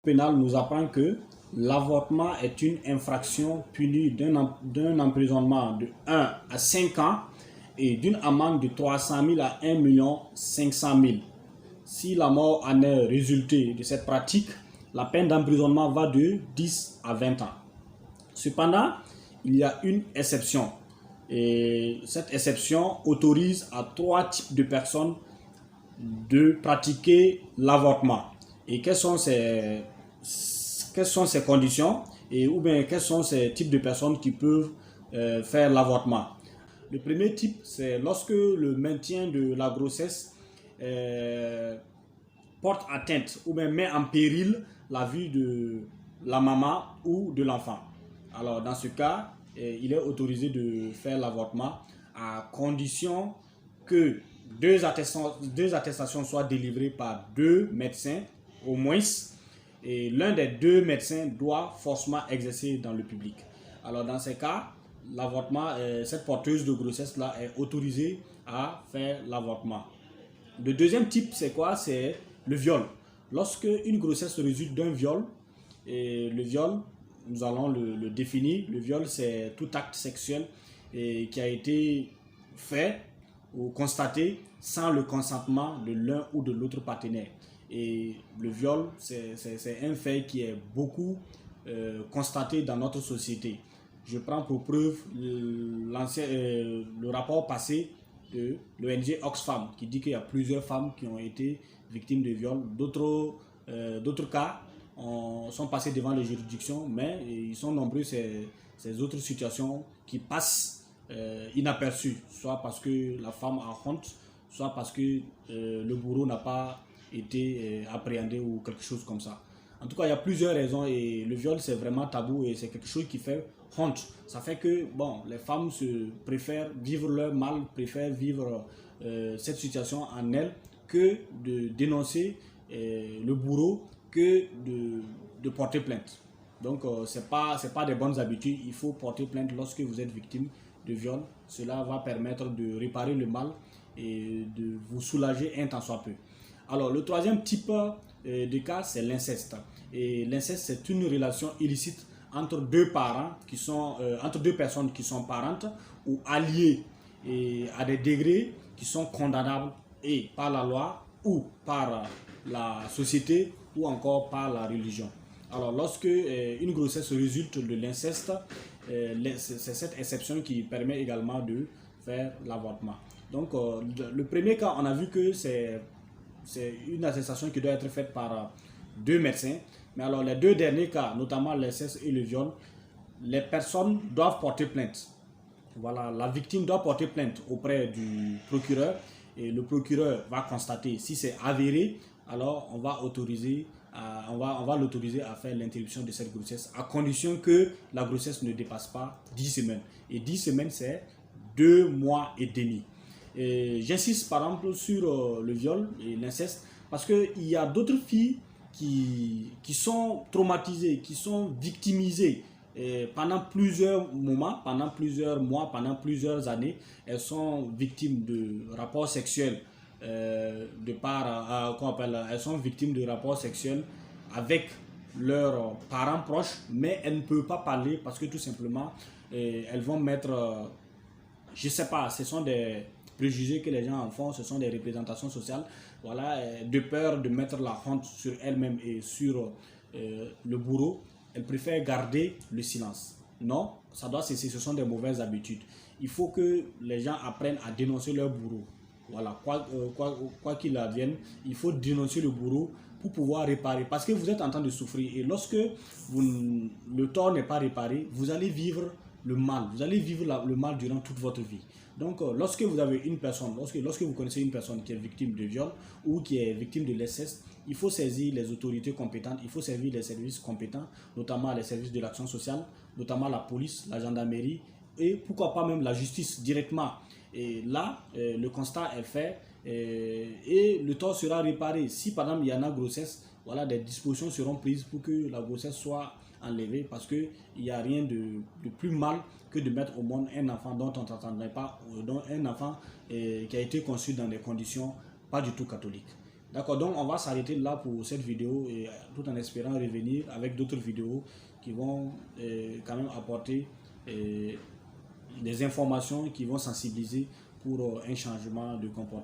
Pénal nous apprend que l'avortement est une infraction punie d'un emprisonnement de 1 à 5 ans et d'une amende de 300 000 à 1 500 000. Si la mort en est résultée de cette pratique, la peine d'emprisonnement va de 10 à 20 ans. Cependant, il y a une exception. Et cette exception autorise à 3 types de personnes de pratiquer l'avortement. Et quelles sont ces conditions ou bien quels sont ces types de personnes qui peuvent faire l'avortement? Le premier type, c'est lorsque le maintien de la grossesse porte atteinte ou bien met en péril la vie de la maman ou de l'enfant. Alors dans ce cas, il est autorisé de faire l'avortement à condition que deux attestations soient délivrées par 2 médecins au moins, et l'un des 2 médecins doit forcément exercer dans le public. Alors dans ces cas, l'avortement, cette porteuse de grossesse-là est autorisée à faire l'avortement. Le deuxième type, c'est quoi? C'est le viol. Lorsque une grossesse résulte d'un viol, et le viol, nous allons le définir. Le viol, c'est tout acte sexuel qui a été fait ou constaté sans le consentement de l'un ou de l'autre partenaire. Et le viol, c'est un fait qui est beaucoup constaté dans notre société. Je prends pour preuve le rapport passé de l'ONG Oxfam qui dit qu'il y a plusieurs femmes qui ont été victimes de viol. D'autres cas sont passés devant les juridictions, mais ils sont nombreux ces autres situations qui passent inaperçues, soit parce que la femme a honte, soit parce que le bourreau n'a pas été appréhendé ou quelque chose comme ça. En tout cas, il y a plusieurs raisons et le viol, c'est vraiment tabou et c'est quelque chose qui fait honte. Ça fait que les femmes préfèrent vivre leur mal, préfèrent vivre cette situation en elles que de dénoncer le bourreau, que de porter plainte. Donc, ce n'est pas des bonnes habitudes. Il faut porter plainte lorsque vous êtes victime de viol. Cela va permettre de réparer le mal et de vous soulager un tant soit peu. Alors, le troisième type de cas, c'est l'inceste. Et l'inceste, c'est une relation illicite entre deux parents entre deux personnes qui sont parentes ou alliées et à des degrés qui sont condamnables et par la loi ou par la société ou encore par la religion. Alors, lorsque une grossesse résulte de l'inceste, c'est cette exception qui permet également de faire l'avortement. Donc, le premier cas, on a vu que c'est une attestation qui doit être faite par 2 médecins. Mais alors, les 2 derniers cas, notamment l'inceste et le viol, les personnes doivent porter plainte. Voilà, la victime doit porter plainte auprès du procureur et le procureur va constater si c'est avéré, alors on va l'autoriser à faire l'interruption de cette grossesse à condition que la grossesse ne dépasse pas 10 semaines. Et 10 semaines, c'est 2 mois et demi. J'insiste par exemple sur le viol et l'inceste parce qu'il y a d'autres filles qui sont traumatisées, qui sont victimisées pendant plusieurs moments, pendant plusieurs mois, pendant plusieurs années. Elles sont victimes de rapports sexuels elles sont victimes de rapports sexuels avec leurs parents proches, mais elles ne peuvent pas parler parce que tout simplement elles vont mettre je sais pas, ce sont des préjugés que les gens en font, ce sont des représentations sociales, voilà, de peur de mettre la honte sur elles-mêmes et sur le bourreau, elles préfèrent garder le silence. Non, ça doit cesser, ce sont des mauvaises habitudes. Il faut que les gens apprennent à dénoncer leur bourreau. Voilà, quoi qu'il advienne, il faut dénoncer le bourreau pour pouvoir réparer. Parce que vous êtes en train de souffrir et lorsque le tort n'est pas réparé, vous allez vivre le mal. Vous allez vivre le mal durant toute votre vie. Donc, lorsque vous avez une personne, lorsque vous connaissez une personne qui est victime de viol ou qui est victime de l'inceste, il faut saisir les autorités compétentes, il faut saisir les services compétents, notamment les services de l'action sociale, notamment la police, la gendarmerie et pourquoi pas même la justice directement. Et là, le constat est fait et le tort sera réparé. Si par exemple il y en a grossesse, voilà, des dispositions seront prises pour que la grossesse soit enlevée parce qu'il n'y a rien de plus mal que de mettre au monde un enfant dont on n'entendrait pas, un enfant qui a été conçu dans des conditions pas du tout catholiques. D'accord, donc on va s'arrêter là pour cette vidéo et tout en espérant revenir avec d'autres vidéos qui vont quand même apporter des informations qui vont sensibiliser pour un changement de comportement.